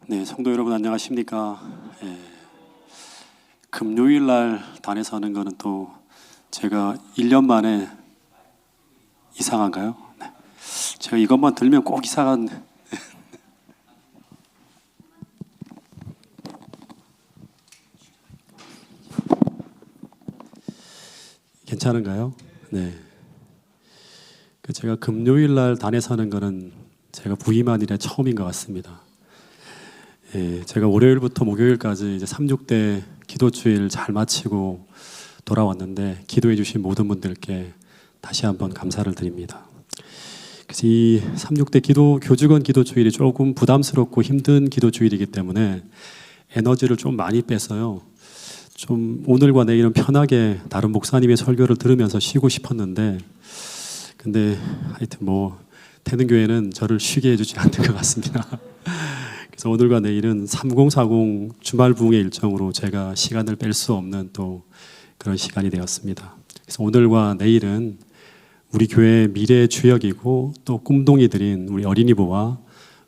네, 성도 여러분 안녕하십니까? 금요일 날 단에서 하는 거는 또 제가 1년 만에 이상한가요? 네. 제가 이것만 들면 꼭 이상한 괜찮은가요? 네. 제가 금요일 날 단에서 하는 거는 제가 부임한 이래 처음인 것 같습니다. 제가 월요일부터 목요일까지 이제 3-6대 기도주일 잘 마치고 돌아왔는데 기도해 주신 모든 분들께 다시 한번 감사를 드립니다. 그래서 이 3-6대 교주건 기도주일이 조금 부담스럽고 힘든 기도주일이기 때문에 에너지를 좀 많이 빼서요. 좀 오늘과 내일은 편하게 다른 목사님의 설교를 들으면서 쉬고 싶었는데 근데 하여튼 뭐 태능교회는 저를 쉬게 해주지 않는 것 같습니다. 그래서 오늘과 내일은 3040 주말 부흥의 일정으로 제가 시간을 뺄 수 없는 또 그런 시간이 되었습니다. 그래서 오늘과 내일은 우리 교회의 미래의 주역이고 또 꿈동이들인 우리 어린이부와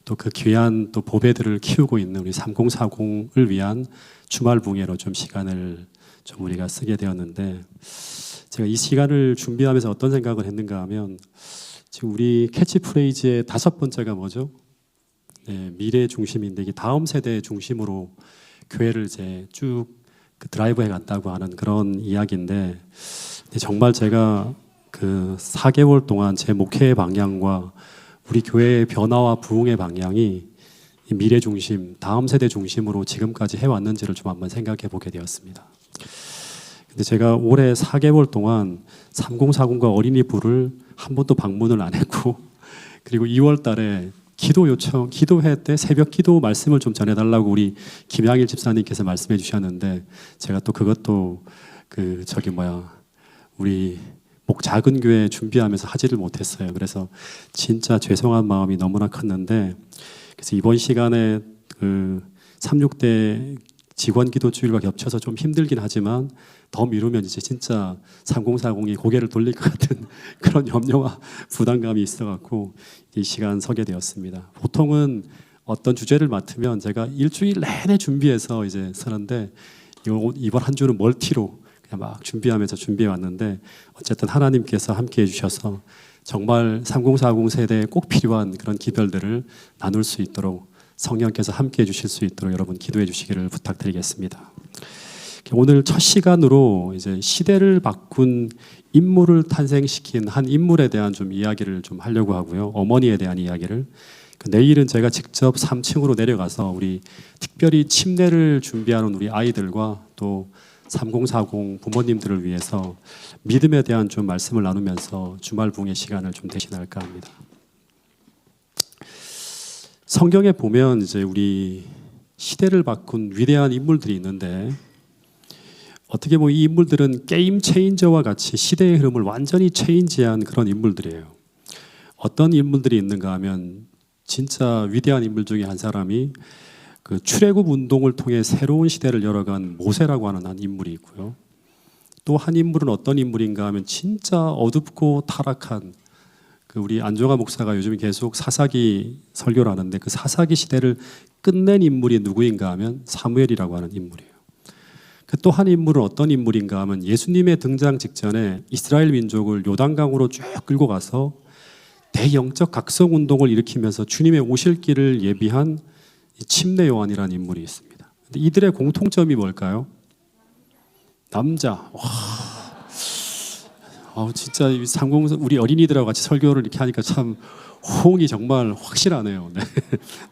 또 그 귀한 또 보배들을 키우고 있는 우리 3040을 위한 주말 부흥회로 좀 시간을 좀 우리가 쓰게 되었는데 제가 이 시간을 준비하면서 어떤 생각을 했는가 하면 지금 우리 캐치프레이즈의 5번째가 뭐죠? 네, 미래 중심인데 이게 다음 세대 중심으로 교회를 이제 쭉 드라이브해 갔다고 하는 그런 이야기인데 정말 제가 그 4개월 동안 제 목회의 방향과 우리 교회의 변화와 부흥의 방향이 미래 중심, 다음 세대 중심으로 지금까지 해왔는지를 좀 한번 생각해 보게 되었습니다. 근데 제가 올해 4개월 동안 3040과 어린이부를 한 번도 방문을 안 했고 그리고 2월 달에 기도 요청, 기도회 때 새벽 기도 말씀을 좀 전해달라고 우리 김양일 집사님께서 말씀해 주셨는데 제가 또 그것도 우리 작은 교회 준비하면서 하지를 못했어요. 그래서 진짜 죄송한 마음이 너무나 컸는데 그래서 이번 시간에 3-6대 직원 기도주일과 겹쳐서 좀 힘들긴 하지만 더 미루면 이제 진짜 3040이 고개를 돌릴 것 같은 그런 염려와 부담감이 있어갖고 이 시간 서게 되었습니다. 보통은 어떤 주제를 맡으면 제가 일주일 내내 준비해서 이제 서는데 이번 한 주는 멀티로 그냥 막 준비해 왔는데 어쨌든 하나님께서 함께 해주셔서 정말 3040 세대에 꼭 필요한 그런 기별들을 나눌 수 있도록 성령께서 함께 해주실 수 있도록 여러분 기도해 주시기를 부탁드리겠습니다. 오늘 첫 시간으로 이제 시대를 바꾼 인물을 탄생시킨 한 인물에 대한 좀 이야기를 좀 하려고 하고요. 어머니에 대한 이야기를. 내일은 제가 직접 3층으로 내려가서 우리 특별히 침례를 준비하는 우리 아이들과 또 3040 부모님들을 위해서 믿음에 대한 좀 말씀을 나누면서 주말 부흥의 시간을 좀 대신할까 합니다. 성경에 보면 이제 우리 시대를 바꾼 위대한 인물들이 있는데 어떻게 보면 이 인물들은 게임 체인저와 같이 시대의 흐름을 완전히 체인지한 그런 인물들이에요. 어떤 인물들이 있는가 하면 진짜 위대한 인물 중에 한 사람이 그 출애굽 운동을 통해 새로운 시대를 열어간 모세라고 하는 한 인물이 있고요. 또 한 인물은 어떤 인물인가 하면 진짜 어둡고 타락한 우리 안종화 목사가 요즘 계속 사사기 설교를 하는데 그 사사기 시대를 끝낸 인물이 누구인가 하면 사무엘이라고 하는 인물이에요. 또 한 인물은 어떤 인물인가 하면 예수님의 등장 직전에 이스라엘 민족을 요단강으로 쭉 끌고 가서 대영적 각성 운동을 일으키면서 주님의 오실 길을 예비한 침례 요한이라는 인물이 있습니다. 근데 이들의 공통점이 뭘까요? 남자. 진짜 우리 어린이들하고 같이 설교를 이렇게 하니까 참 호응이 정말 확실하네요. 네.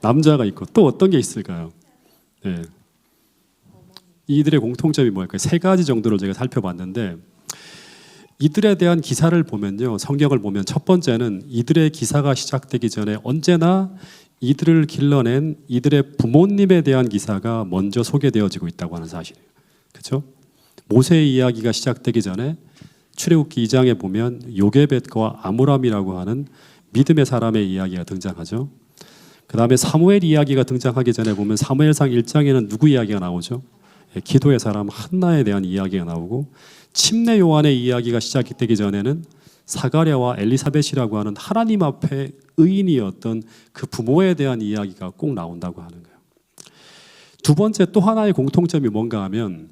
남자가 있고 또 어떤 게 있을까요? 네. 이들의 공통점이 뭘까요? 3가지 정도를 제가 살펴봤는데 이들에 대한 기사를 보면요, 성경을 보면 첫 번째는 이들의 기사가 시작되기 전에 언제나 이들을 길러낸 이들의 부모님에 대한 기사가 먼저 소개되어지고 있다고 하는 사실이에요. 그렇죠? 모세의 이야기가 시작되기 전에 출애굽기 2장에 보면 요게벳과 아므람이라고 하는 믿음의 사람의 이야기가 등장하죠. 그 다음에 사무엘 이야기가 등장하기 전에 보면 사무엘상 1장에는 누구 이야기가 나오죠? 기도의 사람 한나에 대한 이야기가 나오고 침례 요한의 이야기가 시작되기 전에는 사가랴와 엘리사벳이라고 하는 하나님 앞에 의인이었던 그 부모에 대한 이야기가 꼭 나온다고 하는 거예요. 두 번째 또 하나의 공통점이 뭔가 하면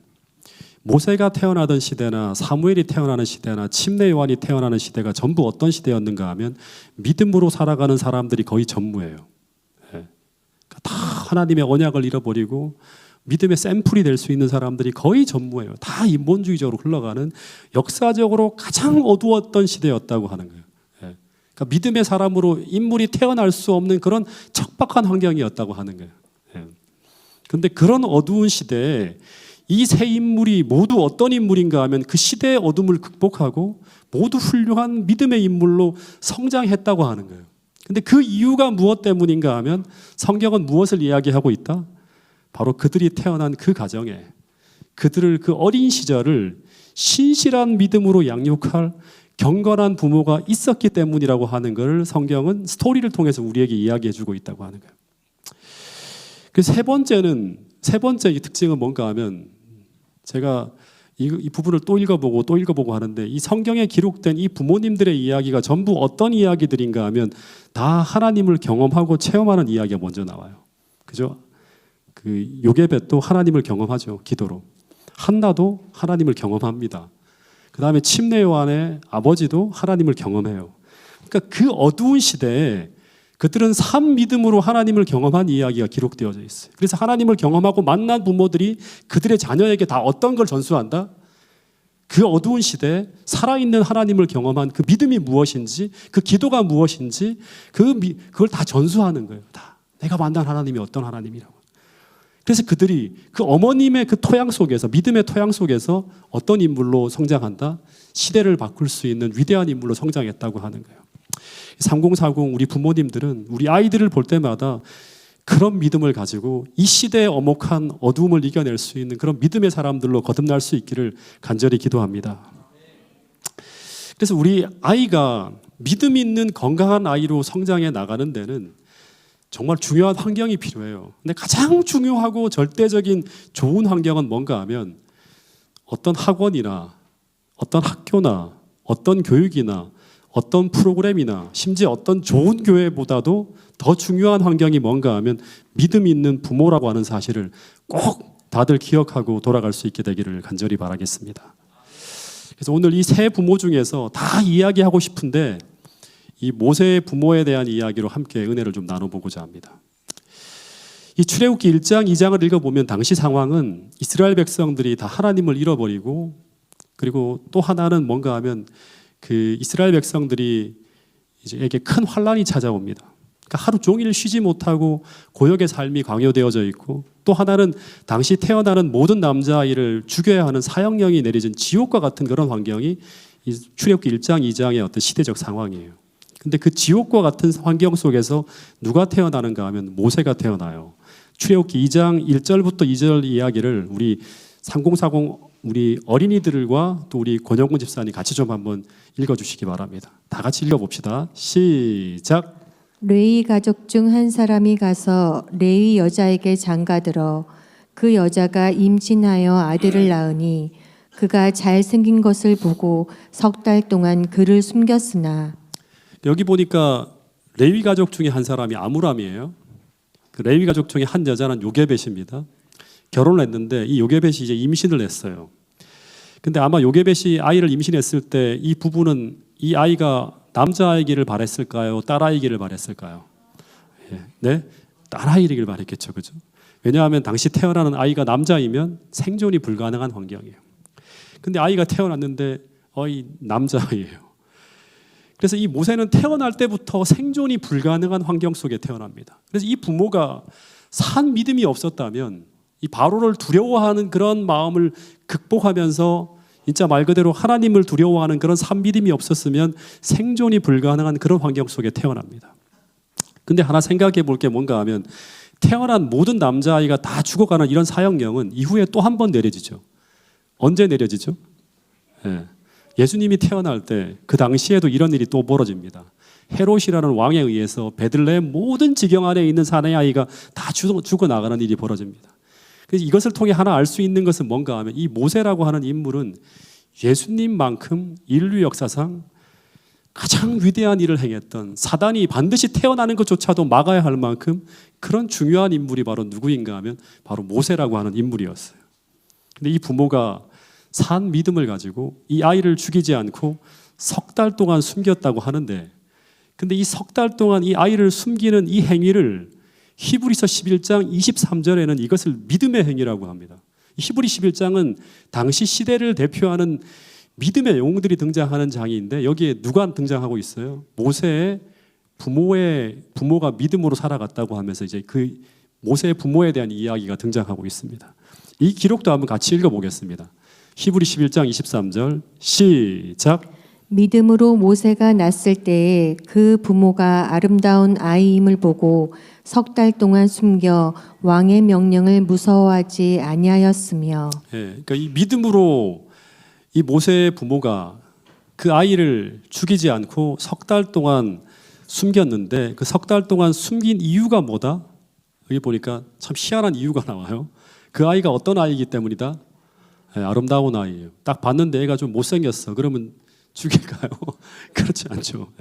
모세가 태어나던 시대나 사무엘이 태어나는 시대나 침례 요한이 태어나는 시대가 전부 어떤 시대였는가 하면 믿음으로 살아가는 사람들이 거의 전무예요. 다 하나님의 언약을 잃어버리고 믿음의 샘플이 될 수 있는 사람들이 거의 전무예요. 다 인본주의적으로 흘러가는 역사적으로 가장 어두웠던 시대였다고 하는 거예요. 그러니까 믿음의 사람으로 인물이 태어날 수 없는 그런 척박한 환경이었다고 하는 거예요. 그런데 그런 어두운 시대에 이 세 인물이 모두 어떤 인물인가 하면 그 시대의 어둠을 극복하고 모두 훌륭한 믿음의 인물로 성장했다고 하는 거예요. 근데 그 이유가 무엇 때문인가 하면 성경은 무엇을 이야기하고 있다? 바로 그들이 태어난 그 가정에 그들을 그 어린 시절을 신실한 믿음으로 양육할 경건한 부모가 있었기 때문이라고 하는 것을 성경은 스토리를 통해서 우리에게 이야기해 주고 있다고 하는 거예요. 그 세 번째 특징은 뭔가 하면 제가 이 부분을 또 읽어보고 하는데 이 성경에 기록된 이 부모님들의 이야기가 전부 어떤 이야기들인가 하면 다 하나님을 경험하고 체험하는 이야기가 먼저 나와요. 그죠? 그 요게벳도 하나님을 경험하죠. 기도로. 한나도 하나님을 경험합니다. 그 다음에 침례 요한의 아버지도 하나님을 경험해요. 그러니까 그 어두운 시대에 그들은 산 믿음으로 하나님을 경험한 이야기가 기록되어져 있어요. 그래서 하나님을 경험하고 만난 부모들이 그들의 자녀에게 다 어떤 걸 전수한다? 그 어두운 시대에 살아있는 하나님을 경험한 그 믿음이 무엇인지, 그 기도가 무엇인지 그걸 다 전수하는 거예요. 다 내가 만난 하나님이 어떤 하나님이라고. 그래서 그들이 그 어머님의 그 토양 속에서, 믿음의 토양 속에서 어떤 인물로 성장한다? 시대를 바꿀 수 있는 위대한 인물로 성장했다고 하는 거예요. 3040 우리 부모님들은 우리 아이들을 볼 때마다 그런 믿음을 가지고 이 시대의 엄혹한 어두움을 이겨낼 수 있는 그런 믿음의 사람들로 거듭날 수 있기를 간절히 기도합니다. 그래서 우리 아이가 믿음 있는 건강한 아이로 성장해 나가는 데는 정말 중요한 환경이 필요해요. 근데 가장 중요하고 절대적인 좋은 환경은 뭔가 하면 어떤 학원이나 어떤 학교나 어떤 교육이나 어떤 프로그램이나 심지어 어떤 좋은 교회보다도 더 중요한 환경이 뭔가 하면 믿음 있는 부모라고 하는 사실을 꼭 다들 기억하고 돌아갈 수 있게 되기를 간절히 바라겠습니다. 그래서 오늘 이 세 부모 중에서 다 이야기하고 싶은데 이 모세의 부모에 대한 이야기로 함께 은혜를 좀 나눠보고자 합니다. 이 출애굽기 1장, 2장을 읽어보면 당시 상황은 이스라엘 백성들이 다 하나님을 잃어버리고 그리고 또 하나는 뭔가 하면 그 이스라엘 백성들이 이제에게 큰 환란이 찾아옵니다. 그러니까 하루 종일 쉬지 못하고 고역의 삶이 강요되어져 있고 또 하나는 당시 태어나는 모든 남자아이를 죽여야 하는 사형령이 내려진 지옥과 같은 그런 환경이 이 출애굽기 1장, 2장의 어떤 시대적 상황이에요. 근데 그 지옥과 같은 환경 속에서 누가 태어나는가 하면 모세가 태어나요. 출애굽기 2장 1절부터 2절 이야기를 우리 3040 우리 어린이들과 또 우리 권영근 집사님 같이 좀 한번 읽어주시기 바랍니다. 다 같이 읽어봅시다. 시작. 레위 가족 중 한 사람이 가서 레위 여자에게 장가들어 그 여자가 임신하여 아들을 낳으니 그가 잘생긴 것을 보고 석 달 동안 그를 숨겼으나 여기 보니까 레위 가족 중에 한 사람이 아므람이에요. 그 레위 가족 중에 한 여자는 요게벳입니다. 결혼을 했는데 이 요게벳이 이제 임신을 했어요. 근데 아마 요게벳이 아이를 임신했을 때 이 부부는 이 아이가 남자아이기를 바랬을까요? 딸아이기를 바랬을까요? 네? 딸아이기를 바랬겠죠. 그죠? 왜냐하면 당시 태어나는 아이가 남자이면 생존이 불가능한 환경이에요. 근데 아이가 태어났는데 남자아이예요. 그래서 이 모세는 태어날 때부터 생존이 불가능한 환경 속에 태어납니다. 그래서 이 부모가 산 믿음이 없었다면 이 바로를 두려워하는 그런 마음을 극복하면서 진짜 말 그대로 하나님을 두려워하는 그런 산 믿음이 없었으면 생존이 불가능한 그런 환경 속에 태어납니다. 근데 하나 생각해 볼 게 뭔가 하면 태어난 모든 남자아이가 다 죽어가는 이런 사형령은 이후에 또 한 번 내려지죠. 언제 내려지죠? 예수님이 태어날 때 그 당시에도 이런 일이 또 벌어집니다. 헤롯이라는 왕에 의해서 베들레헴 모든 지경 안에 있는 사내 아이가 다 죽어나가는 일이 벌어집니다. 그래서 이것을 통해 하나 알 수 있는 것은 뭔가 하면 이 모세라고 하는 인물은 예수님만큼 인류 역사상 가장 위대한 일을 행했던, 사단이 반드시 태어나는 것조차도 막아야 할 만큼 그런 중요한 인물이 바로 누구인가 하면 바로 모세라고 하는 인물이었어요. 근데 이 부모가 산 믿음을 가지고 이 아이를 죽이지 않고 석 달 동안 숨겼다고 하는데, 근데 이 석 달 동안 이 아이를 숨기는 이 행위를 히브리서 11장 23절에는 이것을 믿음의 행위라고 합니다. 히브리 11장은 당시 시대를 대표하는 믿음의 영웅들이 등장하는 장인데, 여기에 누가 등장하고 있어요? 모세의 부모가 믿음으로 살아갔다고 하면서 이제 그 모세의 부모에 대한 이야기가 등장하고 있습니다. 이 기록도 한번 같이 읽어보겠습니다. 히브리 11장 23절 시작. 믿음으로 모세가 낳았을 때에 그 부모가 아름다운 아이임을 보고 석 달 동안 숨겨 왕의 명령을 무서워하지 아니하였으며. 그러니까 이 믿음으로 이 모세의 부모가 그 아이를 죽이지 않고 석 달 동안 숨겼는데, 그 석 달 동안 숨긴 이유가 뭐다? 여기 보니까 참 희한한 이유가 나와요. 그 아이가 어떤 아이이기 때문이다? 아름다운 아이예요. 딱 봤는데 애가 좀 못생겼어. 그러면 죽일까요? 그렇지 않죠.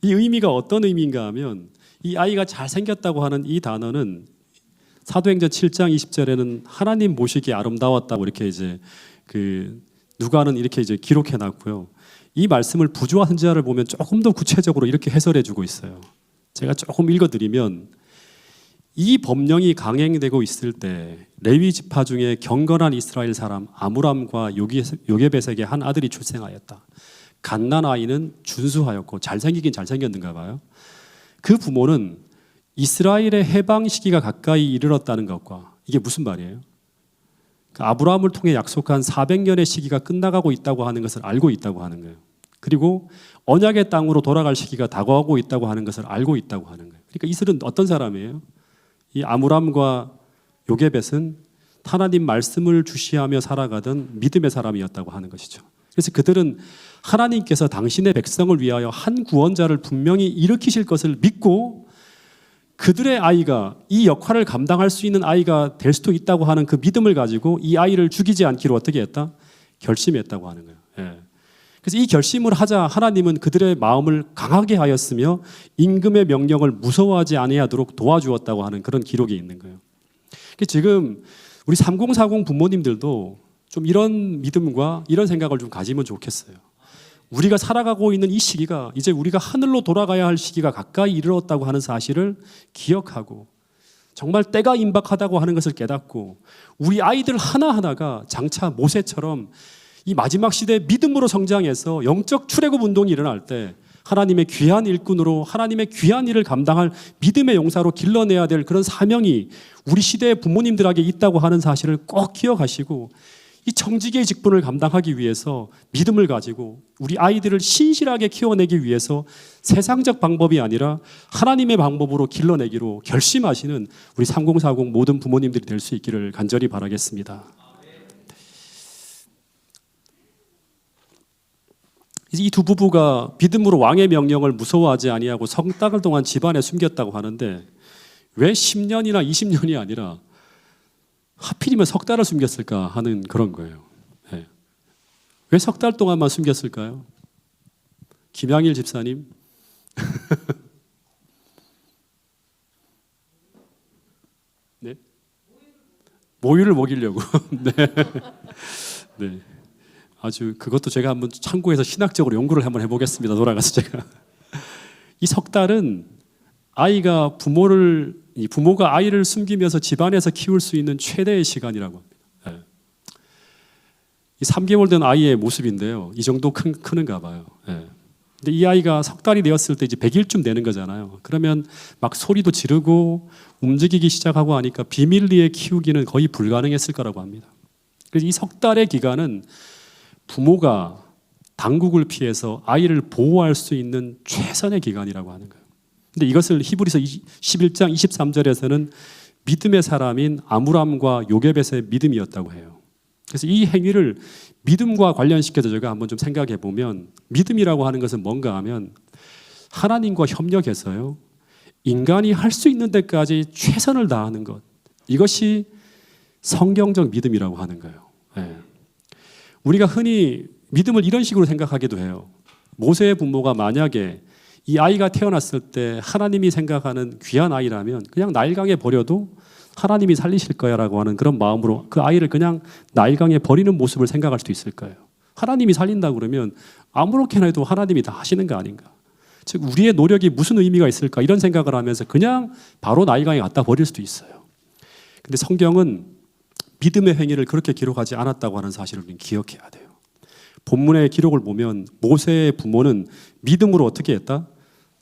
이 의미가 어떤 의미인가 하면, 이 아이가 잘생겼다고 하는 이 단어는 사도행전 7장 20절에는 하나님 보시기에 아름다웠다고 이렇게 이제 누가는 이렇게 이제 기록해 놨고요. 이 말씀을 부조화 선지자를 보면 조금 더 구체적으로 이렇게 해설해 주고 있어요. 제가 조금 읽어 드리면, 이 법령이 강행되고 있을 때 레위 지파 중에 경건한 이스라엘 사람 아므람과 요게벳에게 한 아들이 출생하였다. 갓난 아이는 준수하였고 잘생기긴 잘생겼는가 봐요. 그 부모는 이스라엘의 해방 시기가 가까이 이르렀다는 것과, 이게 무슨 말이에요? 아브라함을 통해 약속한 400년의 시기가 끝나가고 있다고 하는 것을 알고 있다고 하는 거예요. 그리고 언약의 땅으로 돌아갈 시기가 다가오고 있다고 하는 것을 알고 있다고 하는 거예요. 그러니까 이들은 어떤 사람이에요? 이 아므람과 요게벳은 하나님 말씀을 주시하며 살아가던 믿음의 사람이었다고 하는 것이죠. 그래서 그들은 하나님께서 당신의 백성을 위하여 한 구원자를 분명히 일으키실 것을 믿고, 그들의 아이가 이 역할을 감당할 수 있는 아이가 될 수도 있다고 하는 그 믿음을 가지고 이 아이를 죽이지 않기로 어떻게 했다? 결심했다고 하는 거예요. 그래서 이 결심을 하자 하나님은 그들의 마음을 강하게 하였으며 임금의 명령을 무서워하지 아니하도록 도와주었다고 하는 그런 기록이 있는 거예요. 지금 우리 3040 부모님들도 좀 이런 믿음과 이런 생각을 좀 가지면 좋겠어요. 우리가 살아가고 있는 이 시기가 이제 우리가 하늘로 돌아가야 할 시기가 가까이 이르렀다고 하는 사실을 기억하고, 정말 때가 임박하다고 하는 것을 깨닫고, 우리 아이들 하나하나가 장차 모세처럼 이 마지막 시대에 믿음으로 성장해서 영적 출애굽 운동이 일어날 때 하나님의 귀한 일꾼으로 하나님의 귀한 일을 감당할 믿음의 용사로 길러내야 될 그런 사명이 우리 시대의 부모님들에게 있다고 하는 사실을 꼭 기억하시고, 이 청지기의 직분을 감당하기 위해서 믿음을 가지고 우리 아이들을 신실하게 키워내기 위해서 세상적 방법이 아니라 하나님의 방법으로 길러내기로 결심하시는 우리 3040 모든 부모님들이 될 수 있기를 간절히 바라겠습니다. 이 두 부부가 믿음으로 왕의 명령을 무서워하지 아니하고 석 달 동안 집안에 숨겼다고 하는데, 왜 10년이나 20년이 아니라 하필이면 석 달을 숨겼을까 하는 그런 거예요. 왜 석 달 동안만 숨겼을까요? 김양일 집사님. 네? 모유를 먹이려고. 네. 네. 아주 그것도 제가 한번 참고해서 신학적으로 연구를 한번 해보겠습니다. 돌아가서 제가. 이 석 달은 부모가 아이를 숨기면서 집안에서 키울 수 있는 최대의 시간이라고 합니다. 이 3개월 된 아이의 모습인데요. 이 정도 크는가 봐요. 근데 이 아이가 석 달이 되었을 때 이제 100일쯤 되는 거잖아요. 그러면 막 소리도 지르고 움직이기 시작하고 하니까 비밀리에 키우기는 거의 불가능했을 거라고 합니다. 그래서 이 석 달의 기간은 부모가 당국을 피해서 아이를 보호할 수 있는 최선의 기간이라고 하는 거예요. 근데 이것을 히브리서 11장 23절에서는 믿음의 사람인 아므람과 요게벳의 믿음이었다고 해요. 그래서 이 행위를 믿음과 관련시켜서 제가 한번 좀 생각해 보면, 믿음이라고 하는 것은 뭔가 하면 하나님과 협력해서요, 인간이 할 수 있는 데까지 최선을 다하는 것, 이것이 성경적 믿음이라고 하는 거예요. 우리가 흔히 믿음을 이런 식으로 생각하기도 해요. 모세의 부모가 만약에 이 아이가 태어났을 때 하나님이 생각하는 귀한 아이라면 그냥 나일강에 버려도 하나님이 살리실 거야라고 하는 그런 마음으로 그 아이를 그냥 나일강에 버리는 모습을 생각할 수도 있을 거예요. 하나님이 살린다고 그러면 아무렇게나 해도 하나님이 다 하시는 거 아닌가. 즉 우리의 노력이 무슨 의미가 있을까 이런 생각을 하면서 그냥 바로 나일강에 갖다 버릴 수도 있어요. 근데 성경은 믿음의 행위를 그렇게 기록하지 않았다고 하는 사실을 우리는 기억해야 돼요. 본문의 기록을 보면 모세의 부모는 믿음으로 어떻게 했다?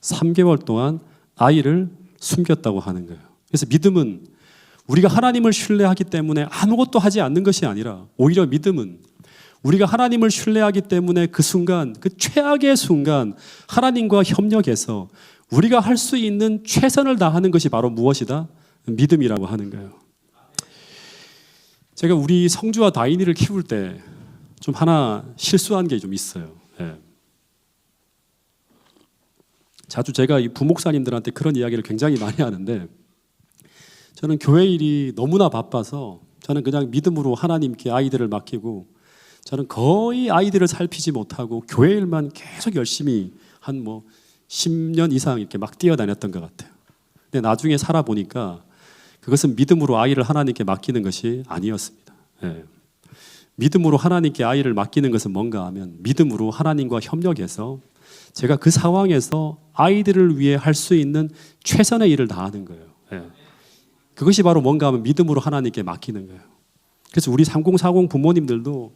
3개월 동안 아이를 숨겼다고 하는 거예요. 그래서 믿음은 우리가 하나님을 신뢰하기 때문에 아무것도 하지 않는 것이 아니라 오히려 믿음은 우리가 하나님을 신뢰하기 때문에 그 순간, 그 최악의 순간 하나님과 협력해서 우리가 할 수 있는 최선을 다하는 것이 바로 무엇이다? 믿음이라고 하는 거예요. 제가 우리 성주와 다인이를 키울 때 좀 하나 실수한 게 좀 있어요. 예. 자주 제가 이 부목사님들한테 그런 이야기를 굉장히 많이 하는데 저는 교회 일이 너무나 바빠서 저는 그냥 믿음으로 하나님께 아이들을 맡기고 저는 거의 아이들을 살피지 못하고 교회 일만 계속 열심히 한 10년 이상 이렇게 막 뛰어다녔던 것 같아요. 근데 나중에 살아보니까 그것은 믿음으로 아이를 하나님께 맡기는 것이 아니었습니다. 예. 믿음으로 하나님께 아이를 맡기는 것은 뭔가 하면 믿음으로 하나님과 협력해서 제가 그 상황에서 아이들을 위해 할 수 있는 최선의 일을 다하는 거예요. 예. 그것이 바로 뭔가 하면 믿음으로 하나님께 맡기는 거예요. 그래서 우리 3040 부모님들도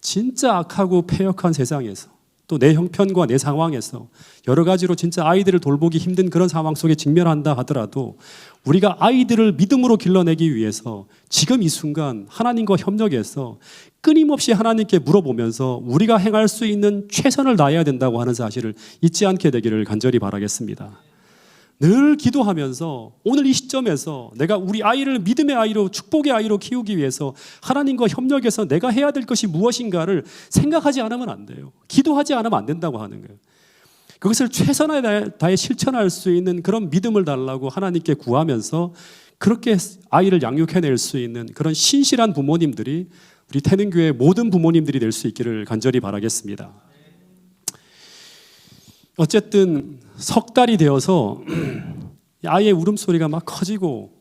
진짜 악하고 패역한 세상에서 또 내 형편과 내 상황에서 여러 가지로 진짜 아이들을 돌보기 힘든 그런 상황 속에 직면한다 하더라도 우리가 아이들을 믿음으로 길러내기 위해서 지금 이 순간 하나님과 협력해서 끊임없이 하나님께 물어보면서 우리가 행할 수 있는 최선을 다해야 된다고 하는 사실을 잊지 않게 되기를 간절히 바라겠습니다. 늘 기도하면서 오늘 이 시점에서 내가 우리 아이를 믿음의 아이로 축복의 아이로 키우기 위해서 하나님과 협력해서 내가 해야 될 것이 무엇인가를 생각하지 않으면 안 돼요. 기도하지 않으면 안 된다고 하는 거예요. 그것을 최선을 다해 실천할 수 있는 그런 믿음을 달라고 하나님께 구하면서 그렇게 아이를 양육해낼 수 있는 그런 신실한 부모님들이 우리 태능교회 모든 부모님들이 될 수 있기를 간절히 바라겠습니다. 어쨌든 석 달이 되어서 아이의 울음소리가 막 커지고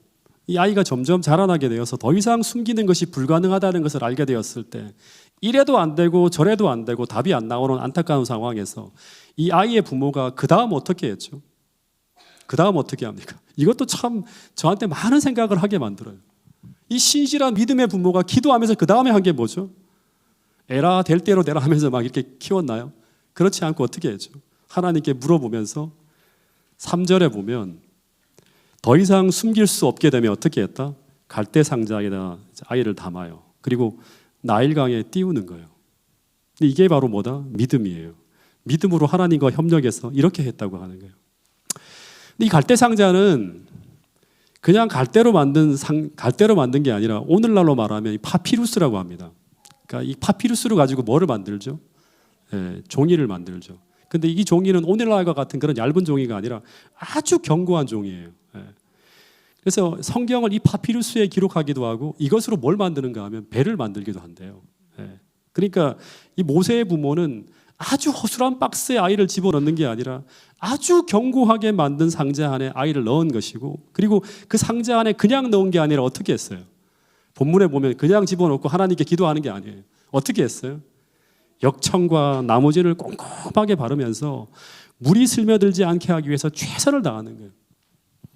이 아이가 점점 자라나게 되어서 더 이상 숨기는 것이 불가능하다는 것을 알게 되었을 때 이래도 안 되고 저래도 안 되고 답이 안 나오는 안타까운 상황에서 이 아이의 부모가 그 다음 어떻게 했죠? 그 다음 어떻게 합니까? 이것도 참 저한테 많은 생각을 하게 만들어요. 이 신실한 믿음의 부모가 기도하면서 그 다음에 한 게 뭐죠? 에라 될 대로 되라 하면서 막 이렇게 키웠나요? 그렇지 않고 어떻게 했죠? 하나님께 물어보면서 3절에 보면 더 이상 숨길 수 없게 되면 어떻게 했다? 갈대 상자에다 아이를 담아요. 그리고 나일강에 띄우는 거예요. 근데 이게 바로 뭐다? 믿음이에요. 믿음으로 하나님과 협력해서 이렇게 했다고 하는 거예요. 근데 이 갈대 상자는 그냥 갈대로 만든 게 아니라 오늘날로 말하면 이 파피루스라고 합니다. 그러니까 이 파피루스를 가지고 뭐를 만들죠? 종이를 만들죠. 근데 이 종이는 오늘날과 같은 그런 얇은 종이가 아니라 아주 견고한 종이에요. 그래서 성경을 이 파피루스에 기록하기도 하고 이것으로 뭘 만드는가 하면 배를 만들기도 한대요. 그러니까 이 모세의 부모는 아주 허술한 박스에 아이를 집어넣는 게 아니라 아주 견고하게 만든 상자 안에 아이를 넣은 것이고 그리고 그 상자 안에 그냥 넣은 게 아니라 어떻게 했어요? 본문에 보면 그냥 집어넣고 하나님께 기도하는 게 아니에요. 어떻게 했어요? 역청과 나무진을 꼼꼼하게 바르면서 물이 스며들지 않게 하기 위해서 최선을 다하는 거예요.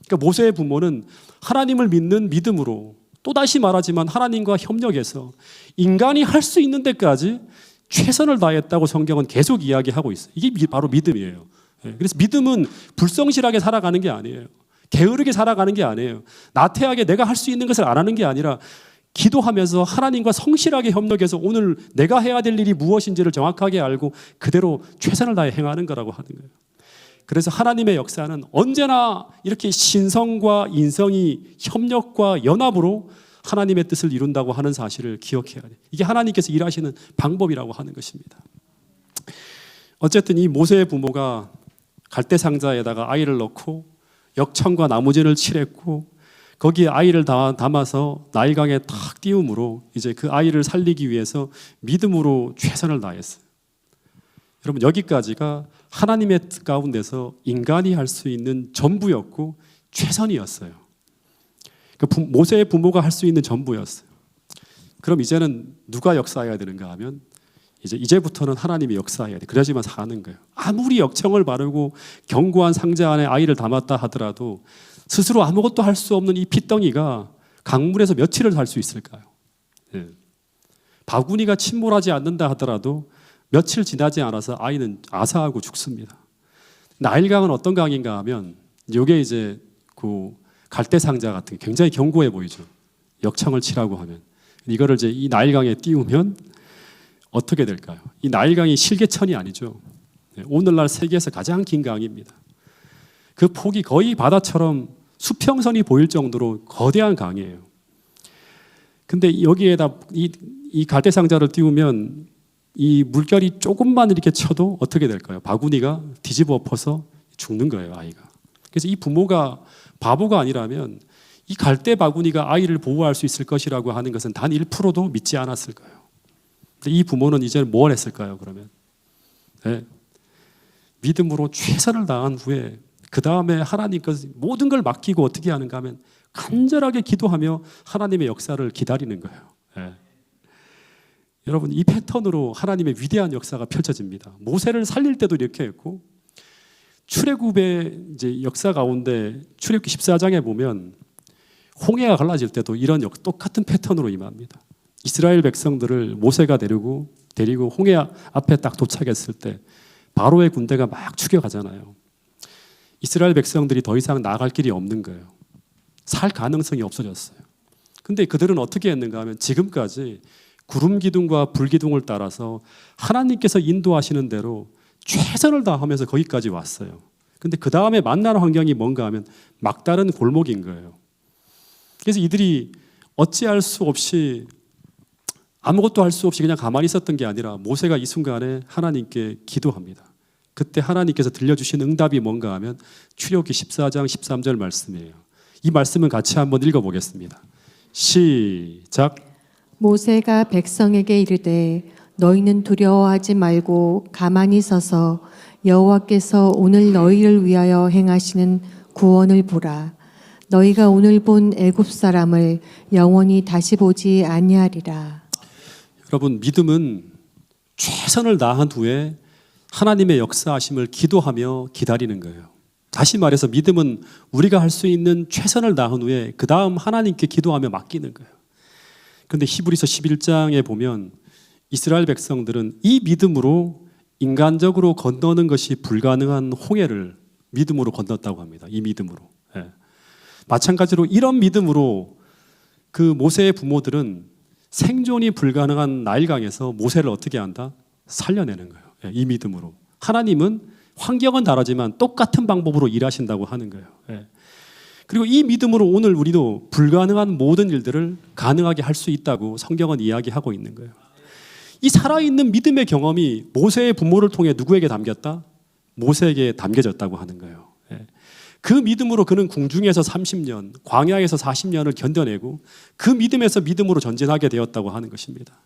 그러니까 모세의 부모는 하나님을 믿는 믿음으로 또다시 말하지만 하나님과 협력해서 인간이 할 수 있는 데까지 최선을 다했다고 성경은 계속 이야기하고 있어요. 이게 바로 믿음이에요. 그래서 믿음은 불성실하게 살아가는 게 아니에요. 게으르게 살아가는 게 아니에요. 나태하게 내가 할 수 있는 것을 안 하는 게 아니라 기도하면서 하나님과 성실하게 협력해서 오늘 내가 해야 될 일이 무엇인지를 정확하게 알고 그대로 최선을 다해 행하는 거라고 하는 거예요. 그래서 하나님의 역사는 언제나 이렇게 신성과 인성이 협력과 연합으로 하나님의 뜻을 이룬다고 하는 사실을 기억해야 돼요. 이게 하나님께서 일하시는 방법이라고 하는 것입니다. 어쨌든 이 모세의 부모가 갈대 상자에다가 아이를 넣고 역청과 나무진을 칠했고 거기에 아이를 담아서 나일강에 탁 띄움으로 이제 그 아이를 살리기 위해서 믿음으로 최선을 다했어요. 여러분 여기까지가 하나님의 뜻 가운데서 인간이 할 수 있는 전부였고 최선이었어요. 모세의 부모가 할 수 있는 전부였어요. 그럼 이제는 누가 역사해야 되는가 하면 이제부터는 하나님이 역사해야 돼. 그래야지만 사는 거예요. 아무리 역청을 바르고 견고한 상자 안에 아이를 담았다 하더라도 스스로 아무것도 할 수 없는 이 핏덩이가 강물에서 며칠을 살 수 있을까요? 예. 바구니가 침몰하지 않는다 하더라도 며칠 지나지 않아서 아이는 아사하고 죽습니다. 나일강은 어떤 강인가 하면 이게 이제 그 갈대상자 같은 게 굉장히 견고해 보이죠. 역청을 치라고 하면 이거를 이제 이 나일강에 띄우면 어떻게 될까요? 이 나일강이 실개천이 아니죠. 오늘날 세계에서 가장 긴 강입니다. 그 폭이 거의 바다처럼 수평선이 보일 정도로 거대한 강이에요. 근데 여기에다 이 갈대상자를 띄우면 이 물결이 조금만 이렇게 쳐도 어떻게 될까요? 바구니가 뒤집어 엎어서 죽는 거예요, 아이가. 그래서 이 부모가 바보가 아니라면 이 갈대 바구니가 아이를 보호할 수 있을 것이라고 하는 것은 단 1%도 믿지 않았을 거예요. 근데 이 부모는 이제 뭘 했을까요, 그러면? 네. 믿음으로 최선을 다한 후에 그 다음에 하나님께 모든 걸 맡기고 어떻게 하는가 하면 간절하게 기도하며 하나님의 역사를 기다리는 거예요. 네. 여러분 이 패턴으로 하나님의 위대한 역사가 펼쳐집니다. 모세를 살릴 때도 이렇게 했고 출애굽의 이제 역사 가운데 출애굽기 14장에 보면 홍해가 갈라질 때도 이런 똑같은 패턴으로 임합니다. 이스라엘 백성들을 모세가 데리고 홍해 앞에 딱 도착했을 때 바로의 군대가 막 죽여가잖아요. 이스라엘 백성들이 더 이상 나아갈 길이 없는 거예요. 살 가능성이 없어졌어요. 근데 그들은 어떻게 했는가 하면 지금까지 구름 기둥과 불 기둥을 따라서 하나님께서 인도하시는 대로 최선을 다하면서 거기까지 왔어요. 근데 그 다음에 만나는 환경이 뭔가 하면 막다른 골목인 거예요. 그래서 이들이 어찌할 수 없이 아무것도 할 수 없이 그냥 가만히 있었던 게 아니라 모세가 이 순간에 하나님께 기도합니다. 그때 하나님께서 들려주신 응답이 뭔가 하면 출애굽기 14장 13절 말씀이에요. 이 말씀은 같이 한번 읽어보겠습니다. 시작. 모세가 백성에게 이르되 너희는 두려워하지 말고 가만히 서서 여호와께서 오늘 너희를 위하여 행하시는 구원을 보라. 너희가 오늘 본 애굽 사람을 영원히 다시 보지 아니하리라. 여러분 믿음은 최선을 다한 후에 하나님의 역사하심을 기도하며 기다리는 거예요. 다시 말해서 믿음은 우리가 할 수 있는 최선을 다한 후에 그 다음 하나님께 기도하며 맡기는 거예요. 그런데 히브리서 11장에 보면 이스라엘 백성들은 이 믿음으로 인간적으로 건너는 것이 불가능한 홍해를 믿음으로 건넜다고 합니다. 이 믿음으로. 예. 마찬가지로 이런 믿음으로 그 모세의 부모들은 생존이 불가능한 나일강에서 모세를 어떻게 한다? 살려내는 거예요. 예. 이 믿음으로. 하나님은 환경은 다르지만 똑같은 방법으로 일하신다고 하는 거예요. 예. 그리고 이 믿음으로 오늘 우리도 불가능한 모든 일들을 가능하게 할 수 있다고 성경은 이야기하고 있는 거예요. 이 살아있는 믿음의 경험이 모세의 부모를 통해 누구에게 담겼다? 모세에게 담겨졌다고 하는 거예요. 예. 그 믿음으로 그는 궁중에서 30년, 광야에서 40년을 견뎌내고 그 믿음에서 믿음으로 전진하게 되었다고 하는 것입니다.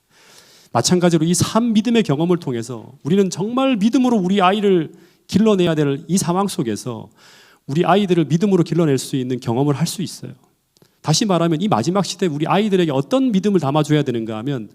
마찬가지로 이 삶 믿음의 경험을 통해서 우리는 정말 믿음으로 우리 아이를 길러내야 될 이 상황 속에서 우리 아이들을 믿음으로 길러낼 수 있는 경험을 할 수 있어요. 다시 말하면 이 마지막 시대에 우리 아이들에게 어떤 믿음을 담아줘야 되는가 하면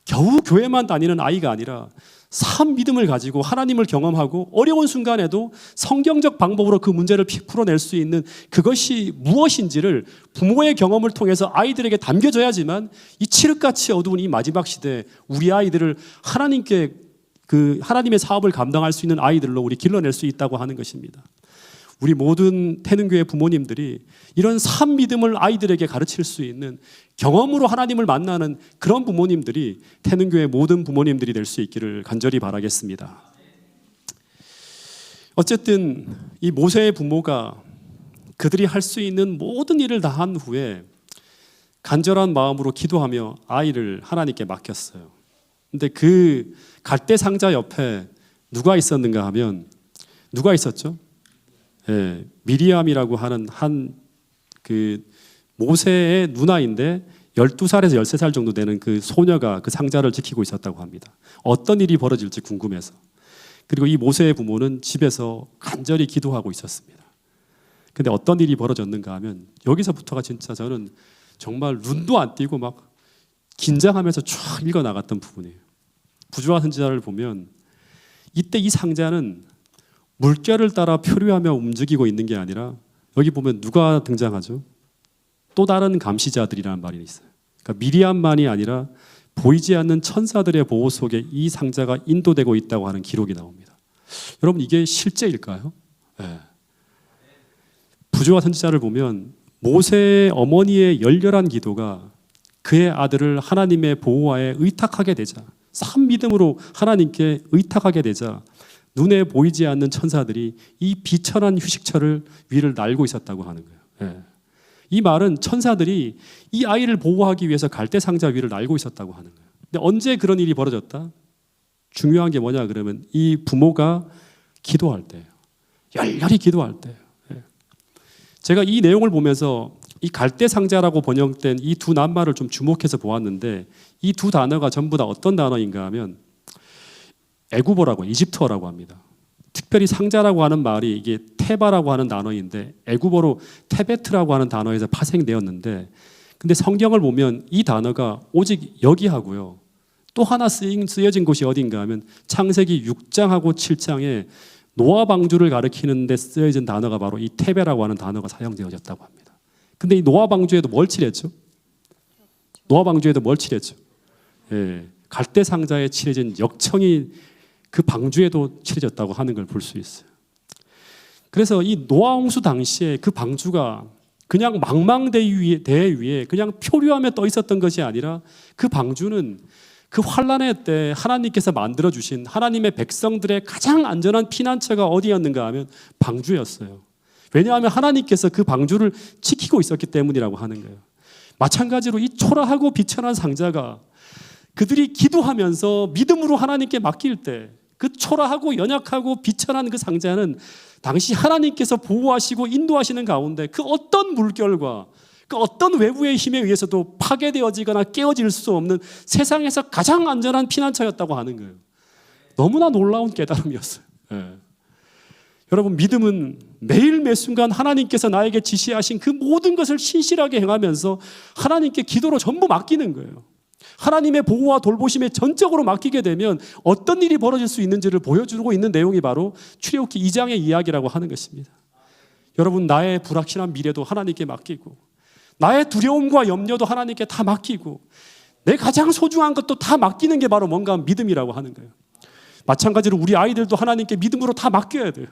겨우 교회만 다니는 아이가 아니라 참 믿음을 가지고 하나님을 경험하고 어려운 순간에도 성경적 방법으로 그 문제를 풀어낼 수 있는 그것이 무엇인지를 부모의 경험을 통해서 아이들에게 담겨줘야지만 이 칠흑같이 어두운 이 마지막 시대에 우리 아이들을 하나님께 그 하나님의 사업을 감당할 수 있는 아이들로 우리 길러낼 수 있다고 하는 것입니다. 우리 모든 태능교회 부모님들이 이런 산 믿음을 아이들에게 가르칠 수 있는 경험으로 하나님을 만나는 그런 부모님들이 태능교회 모든 부모님들이 될 수 있기를 간절히 바라겠습니다. 어쨌든 이 모세의 부모가 그들이 할 수 있는 모든 일을 다 한 후에 간절한 마음으로 기도하며 아이를 하나님께 맡겼어요. 근데 그 갈대 상자 옆에 누가 있었는가 하면 누가 있었죠? 예, 미리암이라고 하는 한 그 모세의 누나인데 12살에서 13살 정도 되는 그 소녀가 그 상자를 지키고 있었다고 합니다. 어떤 일이 벌어질지 궁금해서. 그리고 이 모세의 부모는 집에서 간절히 기도하고 있었습니다. 근데 어떤 일이 벌어졌는가 하면 여기서부터가 진짜 저는 정말 눈도 안 띄고 막 긴장하면서 쫙 읽어 나갔던 부분이에요. 부조와 선지자를 보면 이때 이 상자는 물결을 따라 표류하며 움직이고 있는 게 아니라 여기 보면 누가 등장하죠? 또 다른 감시자들이라는 말이 있어요. 그러니까 미리암만이 아니라 보이지 않는 천사들의 보호 속에 이 상자가 인도되고 있다고 하는 기록이 나옵니다. 여러분 이게 실제일까요? 네. 부조와 선지자를 보면 모세의 어머니의 열렬한 기도가 그의 아들을 하나님의 보호하에 의탁하게 되자, 산 믿음으로 하나님께 의탁하게 되자 눈에 보이지 않는 천사들이 이 비천한 휴식처를 위를 날고 있었다고 하는 거예요. 예. 이 말은 천사들이 이 아이를 보호하기 위해서 갈대 상자 위를 날고 있었다고 하는 거예요. 근데 언제 그런 일이 벌어졌다? 중요한 게 뭐냐 그러면 이 부모가 기도할 때예요. 열렬히 기도할 때예요. 예. 제가 이 내용을 보면서 이 갈대 상자라고 번역된 이 두 낱말을 좀 주목해서 보았는데 이 두 단어가 전부 다 어떤 단어인가 하면 애굽어라고 이집트어라고 합니다. 특별히 상자라고 하는 말이 이게 테바라고 하는 단어인데 애굽어로 테베트라고 하는 단어에서 파생되었는데 근데 성경을 보면 이 단어가 오직 여기 하고요. 또 하나 쓰여진 곳이 어딘가 하면 창세기 6장하고 7장에 노아 방주를 가리키는 데 쓰여진 단어가 바로 이 테베라고 하는 단어가 사용되어졌다고 합니다. 근데 이 노아 방주에도 뭘 칠했죠? 노아 방주에도 뭘 칠했죠? 예, 갈대 상자에 칠해진 역청이 그 방주에도 칠해졌다고 하는 걸 볼 수 있어요. 그래서 이 노아 홍수 당시에 그 방주가 그냥 망망대해 위에 그냥 표류하며 떠 있었던 것이 아니라 그 방주는 그 환란의 때 하나님께서 만들어 주신 하나님의 백성들의 가장 안전한 피난처가 어디였는가 하면 방주였어요. 왜냐하면 하나님께서 그 방주를 지키고 있었기 때문이라고 하는 거예요. 마찬가지로 이 초라하고 비천한 상자가 그들이 기도하면서 믿음으로 하나님께 맡길 때 그 초라하고 연약하고 비천한 그 상자는 당시 하나님께서 보호하시고 인도하시는 가운데 그 어떤 물결과 그 어떤 외부의 힘에 의해서도 파괴되어지거나 깨어질 수 없는 세상에서 가장 안전한 피난처였다고 하는 거예요. 너무나 놀라운 깨달음이었어요. 예. 여러분 믿음은 매일 매순간 하나님께서 나에게 지시하신 그 모든 것을 신실하게 행하면서 하나님께 기도로 전부 맡기는 거예요. 하나님의 보호와 돌보심에 전적으로 맡기게 되면 어떤 일이 벌어질 수 있는지를 보여주고 있는 내용이 바로 출애굽기 2장의 이야기라고 하는 것입니다. 여러분 나의 불확실한 미래도 하나님께 맡기고 나의 두려움과 염려도 하나님께 다 맡기고 내 가장 소중한 것도 다 맡기는 게 바로 뭔가 믿음이라고 하는 거예요. 마찬가지로 우리 아이들도 하나님께 믿음으로 다 맡겨야 돼요.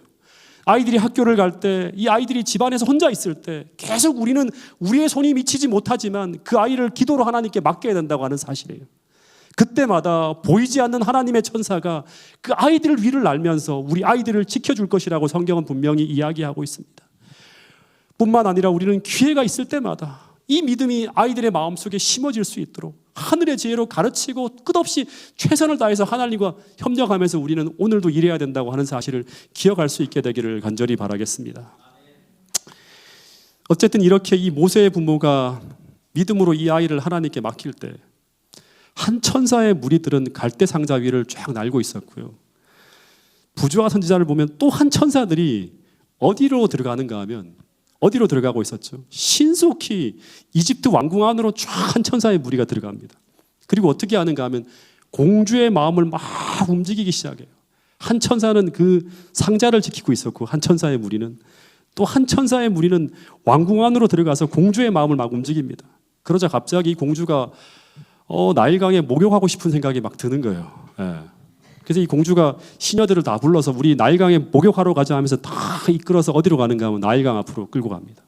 아이들이 학교를 갈 때, 이 아이들이 집안에서 혼자 있을 때 계속 우리는 우리의 손이 미치지 못하지만 그 아이를 기도로 하나님께 맡겨야 된다고 하는 사실이에요. 그때마다 보이지 않는 하나님의 천사가 그 아이들 위를 날면서 우리 아이들을 지켜줄 것이라고 성경은 분명히 이야기하고 있습니다. 뿐만 아니라 우리는 기회가 있을 때마다 이 믿음이 아이들의 마음속에 심어질 수 있도록 하늘의 지혜로 가르치고 끝없이 최선을 다해서 하나님과 협력하면서 우리는 오늘도 일해야 된다고 하는 사실을 기억할 수 있게 되기를 간절히 바라겠습니다. 어쨌든 이렇게 이 모세의 부모가 믿음으로 이 아이를 하나님께 맡길 때 한 천사의 무리들은 갈대 상자 위를 쫙 날고 있었고요. 부조와 선지자를 보면 또 한 천사들이 어디로 들어가는가 하면 어디로 들어가고 있었죠? 신속히 이집트 왕궁 안으로 쫙 한 천사의 무리가 들어갑니다. 그리고 어떻게 하는가 하면 공주의 마음을 막 움직이기 시작해요. 한 천사는 그 상자를 지키고 있었고 한 천사의 무리는 또 한 천사의 무리는 왕궁 안으로 들어가서 공주의 마음을 막 움직입니다. 그러자 갑자기 공주가 나일강에 목욕하고 싶은 생각이 막 드는 거예요. 예. 그래서 이 공주가 시녀들을 다 불러서 우리 나일강에 목욕하러 가자 하면서 다 이끌어서 어디로 가는가 하면 나일강 앞으로 끌고 갑니다.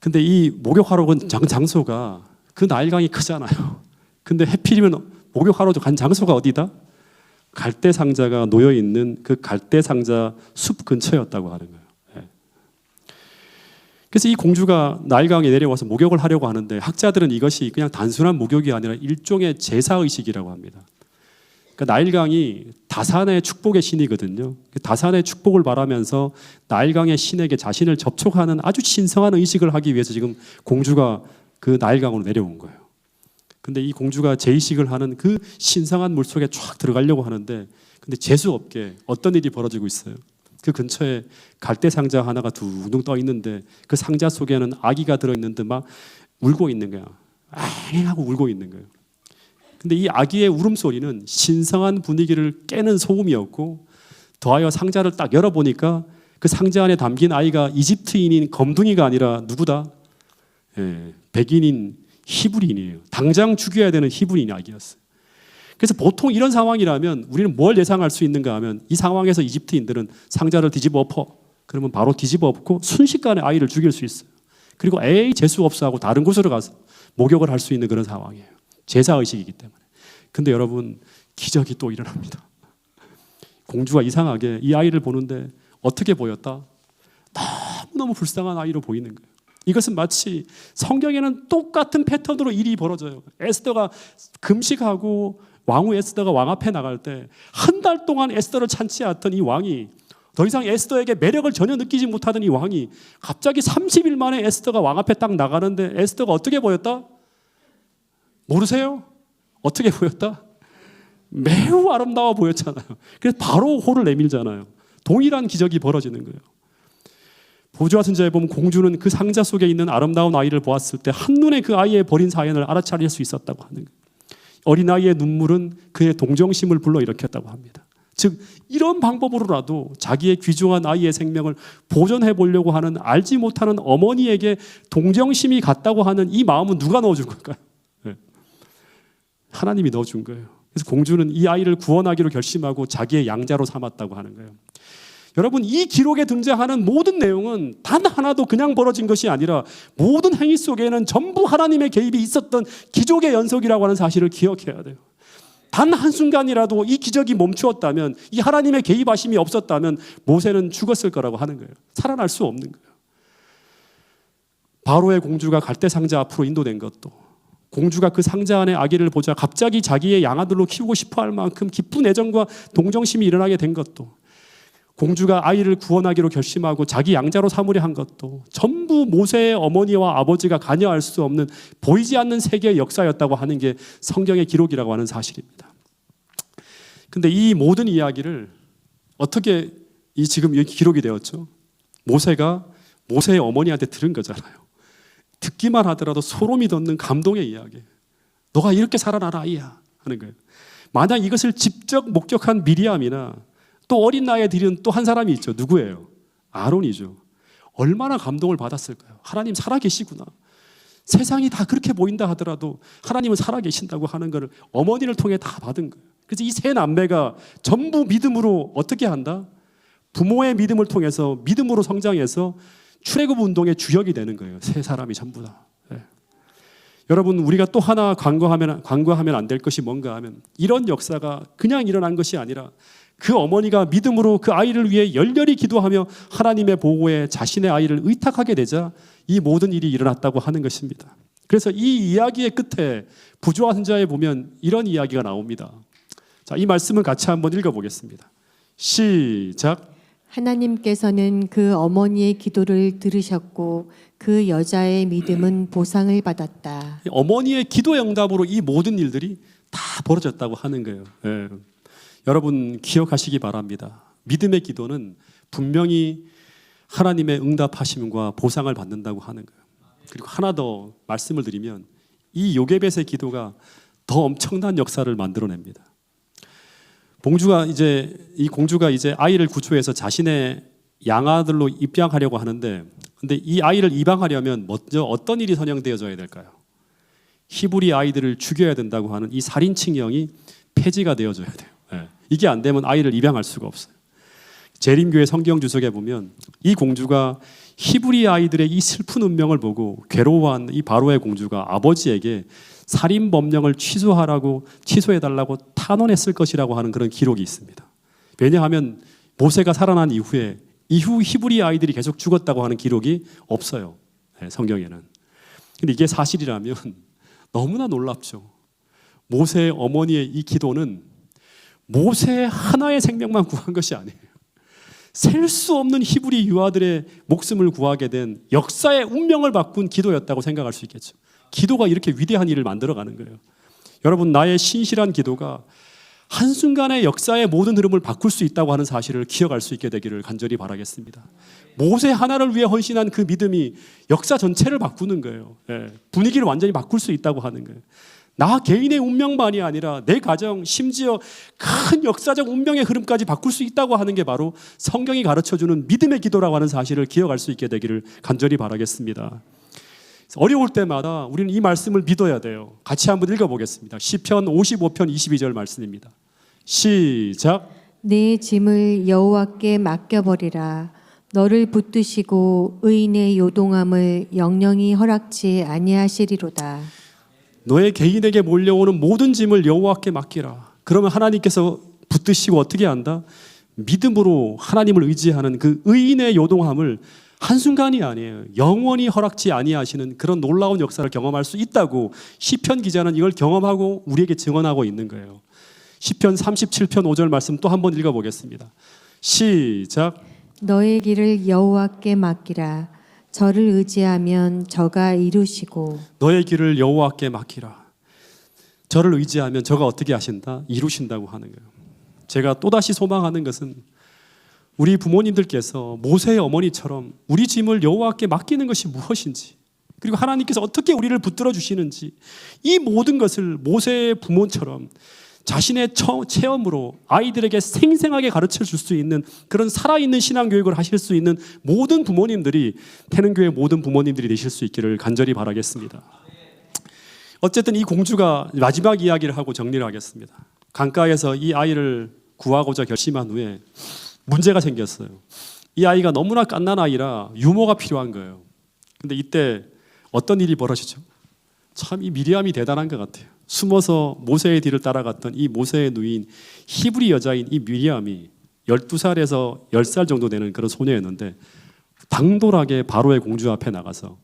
근데 이 목욕하러 간 장소가 그 나일강이 크잖아요. 근데 해필이면 목욕하러 간 장소가 어디다? 갈대 상자가 놓여 있는 그 갈대 상자 숲 근처였다고 하는 거예요. 예. 그래서 이 공주가 나일강에 내려와서 목욕을 하려고 하는데 학자들은 이것이 그냥 단순한 목욕이 아니라 일종의 제사 의식이라고 합니다. 그러니까 나일강이 다산의 축복의 신이거든요. 다산의 축복을 바라면서 나일강의 신에게 자신을 접촉하는 아주 신성한 의식을 하기 위해서 지금 공주가 그 나일강으로 내려온 거예요. 근데 이 공주가 재이식을 하는 그 신성한 물속에 쫙 들어가려고 하는데 근데 재수 없게 어떤 일이 벌어지고 있어요. 그 근처에 갈대 상자 하나가 둥둥 떠 있는데 그 상자 속에는 아기가 들어있는데 막 울고 있는 거야. 앙 하고 울고 있는 거예요. 근데 이 아기의 울음소리는 신성한 분위기를 깨는 소음이었고 더하여 상자를 딱 열어보니까 그 상자 안에 담긴 아이가 이집트인인 검둥이가 아니라 누구다? 백인인 히브리인이에요. 당장 죽여야 되는 히브리인 아기였어요. 그래서 보통 이런 상황이라면 우리는 뭘 예상할 수 있는가 하면 이 상황에서 이집트인들은 상자를 뒤집어 엎어. 그러면 바로 뒤집어 엎고 순식간에 아이를 죽일 수 있어요. 그리고 에이 재수 없어 하고 다른 곳으로 가서 목욕을 할 수 있는 그런 상황이에요. 제사의식이기 때문에. 근데 여러분 기적이 또 일어납니다. 공주가 이상하게 이 아이를 보는데 어떻게 보였다? 너무너무 불쌍한 아이로 보이는 거예요. 이것은 마치 성경에는 똑같은 패턴으로 일이 벌어져요. 에스더가 금식하고 왕후 에스더가 왕 앞에 나갈 때 한 달 동안 에스더를 찬치했던 이 왕이 더 이상 에스더에게 매력을 전혀 느끼지 못하던 이 왕이 갑자기 30일 만에 에스더가 왕 앞에 딱 나가는데 에스더가 어떻게 보였다? 모르세요? 어떻게 보였다? 매우 아름다워 보였잖아요. 그래서 바로 호를 내밀잖아요. 동일한 기적이 벌어지는 거예요. 보좌 선자에 보면 공주는 그 상자 속에 있는 아름다운 아이를 보았을 때 한눈에 그 아이의 버린 사연을 알아차릴 수 있었다고 하는 거예요. 어린아이의 눈물은 그의 동정심을 불러일으켰다고 합니다. 즉 이런 방법으로라도 자기의 귀중한 아이의 생명을 보존해 보려고 하는 알지 못하는 어머니에게 동정심이 갔다고 하는 이 마음은 누가 넣어준 걸까요? 하나님이 넣어준 거예요. 그래서 공주는 이 아이를 구원하기로 결심하고 자기의 양자로 삼았다고 하는 거예요. 여러분 이 기록에 등장하는 모든 내용은 단 하나도 그냥 벌어진 것이 아니라 모든 행위 속에는 전부 하나님의 개입이 있었던 기적의 연속이라고 하는 사실을 기억해야 돼요. 단 한순간이라도 이 기적이 멈추었다면, 이 하나님의 개입하심이 없었다면 모세는 죽었을 거라고 하는 거예요. 살아날 수 없는 거예요. 바로의 공주가 갈대 상자 앞으로 인도된 것도, 공주가 그 상자 안에 아기를 보자 갑자기 자기의 양아들로 키우고 싶어 할 만큼 깊은 애정과 동정심이 일어나게 된 것도, 공주가 아이를 구원하기로 결심하고 자기 양자로 삼으려 한 것도 전부 모세의 어머니와 아버지가 관여할 수 없는 보이지 않는 세계의 역사였다고 하는 게 성경의 기록이라고 하는 사실입니다. 근데 이 모든 이야기를 어떻게 지금 여기 기록이 되었죠? 모세가 모세의 어머니한테 들은 거잖아요. 듣기만 하더라도 소름이 돋는 감동의 이야기. 너가 이렇게 살아나라 아이야 하는 거예요. 만약 이것을 직접 목격한 미리암이나 또 어린 나이에 들은 또 한 사람이 있죠. 누구예요? 아론이죠. 얼마나 감동을 받았을까요? 하나님 살아계시구나. 세상이 다 그렇게 보인다 하더라도 하나님은 살아계신다고 하는 것을 어머니를 통해 다 받은 거예요. 그래서 이 세 남매가 전부 믿음으로 어떻게 한다? 부모의 믿음을 통해서 믿음으로 성장해서 출애굽 운동의 주역이 되는 거예요. 세 사람이 전부 다. 네. 여러분 우리가 또 하나 간과하면 안 될 것이 뭔가 하면 이런 역사가 그냥 일어난 것이 아니라 그 어머니가 믿음으로 그 아이를 위해 열렬히 기도하며 하나님의 보호에 자신의 아이를 의탁하게 되자 이 모든 일이 일어났다고 하는 것입니다. 그래서 이 이야기의 끝에 부조와 선자에 보면 이런 이야기가 나옵니다. 자, 이 말씀을 같이 한번 읽어보겠습니다. 시작. 하나님께서는 그 어머니의 기도를 들으셨고 그 여자의 믿음은 보상을 받았다. 어머니의 기도 응답으로 이 모든 일들이 다 벌어졌다고 하는 거예요. 네. 여러분 기억하시기 바랍니다. 믿음의 기도는 분명히 하나님의 응답하심과 보상을 받는다고 하는 거예요. 그리고 하나 더 말씀을 드리면 이 요게벳의 기도가 더 엄청난 역사를 만들어냅니다. 공주가 이제 아이를 구조해서 자신의 양아들로 입양하려고 하는데, 근데 이 아이를 입양하려면 먼저 어떤 일이 선행되어져야 될까요? 히브리 아이들을 죽여야 된다고 하는 이 살인 칙령이 폐지가 되어져야 돼요. 네. 이게 안 되면 아이를 입양할 수가 없어요. 재림교회 성경 주석에 보면 이 공주가 히브리 아이들의 이 슬픈 운명을 보고 괴로워한 이 바로의 공주가 아버지에게 살인 법령을 취소해달라고 탄원했을 것이라고 하는 그런 기록이 있습니다. 왜냐하면 모세가 살아난 이후 히브리 아이들이 계속 죽었다고 하는 기록이 없어요. 네, 성경에는. 근데 이게 사실이라면 너무나 놀랍죠. 모세의 어머니의 이 기도는 모세 하나의 생명만 구한 것이 아니에요. 셀 수 없는 히브리 유아들의 목숨을 구하게 된 역사의 운명을 바꾼 기도였다고 생각할 수 있겠죠. 기도가 이렇게 위대한 일을 만들어가는 거예요. 여러분, 나의 신실한 기도가 한순간의 역사의 모든 흐름을 바꿀 수 있다고 하는 사실을 기억할 수 있게 되기를 간절히 바라겠습니다. 모세 하나를 위해 헌신한 그 믿음이 역사 전체를 바꾸는 거예요. 분위기를 완전히 바꿀 수 있다고 하는 거예요. 나 개인의 운명만이 아니라 내 가정, 심지어 큰 역사적 운명의 흐름까지 바꿀 수 있다고 하는 게 바로 성경이 가르쳐주는 믿음의 기도라고 하는 사실을 기억할 수 있게 되기를 간절히 바라겠습니다. 어려울 때마다 우리는 이 말씀을 믿어야 돼요. 같이 한번 읽어보겠습니다. 시편 55편 22절 말씀입니다. 시작. 내 짐을 여호와께 맡겨버리라. 너를 붙드시고 의인의 요동함을 영영히 허락지 아니하시리로다. 너의 개인에게 몰려오는 모든 짐을 여호와께 맡기라. 그러면 하나님께서 붙드시고 어떻게 한다? 믿음으로 하나님을 의지하는 그 의인의 요동함을 한순간이 아니에요. 영원히 허락지 아니하시는 그런 놀라운 역사를 경험할 수 있다고 시편 기자는 이걸 경험하고 우리에게 증언하고 있는 거예요. 시편 37편 5절 말씀 또 한번 읽어보겠습니다. 시작. 너의 길을 여호와께 맡기라. 저를 의지하면 저가 이루시고. 너의 길을 여호와께 맡기라. 저를 의지하면 저가 어떻게 하신다? 이루신다고 하는 거예요. 제가 또다시 소망하는 것은 우리 부모님들께서 모세의 어머니처럼 우리 짐을 여호와께 맡기는 것이 무엇인지, 그리고 하나님께서 어떻게 우리를 붙들어 주시는지, 이 모든 것을 모세의 부모처럼 자신의 체험으로 아이들에게 생생하게 가르쳐 줄 수 있는 그런 살아있는 신앙교육을 하실 수 있는 모든 부모님들이, 태능교회 모든 부모님들이 되실 수 있기를 간절히 바라겠습니다. 어쨌든 이 공주가 마지막 이야기를 하고 정리를 하겠습니다. 강가에서 이 아이를 구하고자 결심한 후에 문제가 생겼어요. 이 아이가 너무나 갓난 아이라 유모가 필요한 거예요. 근데 이때 어떤 일이 벌어지죠? 참 이 미리암이 대단한 것 같아요. 숨어서 모세의 뒤를 따라갔던 이 모세의 누이인 히브리 여자인 이 미리암이 12살에서 10살 정도 되는 그런 소녀였는데 당돌하게 바로의 공주 앞에 나가서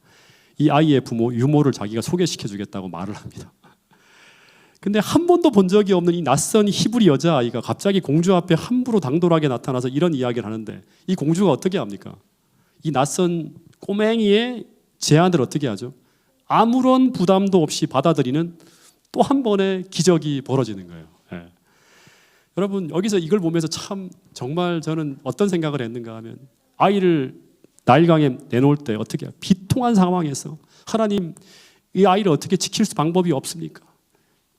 이 아이의 부모 유모를 자기가 소개시켜 주겠다고 말을 합니다. 근데 한 번도 본 적이 없는 이 낯선 히브리 여자아이가 갑자기 공주 앞에 함부로 당돌하게 나타나서 이런 이야기를 하는데 이 공주가 어떻게 합니까? 이 낯선 꼬맹이의 제안을 어떻게 하죠? 아무런 부담도 없이 받아들이는 또 한 번의 기적이 벌어지는 거예요. 여러분, 여기서 이걸 보면서 참 정말 저는 어떤 생각을 했는가 하면, 아이를 나일강에 내놓을 때 어떻게 비통한 상황에서 하나님, 이 아이를 어떻게 지킬 방법이 없습니까?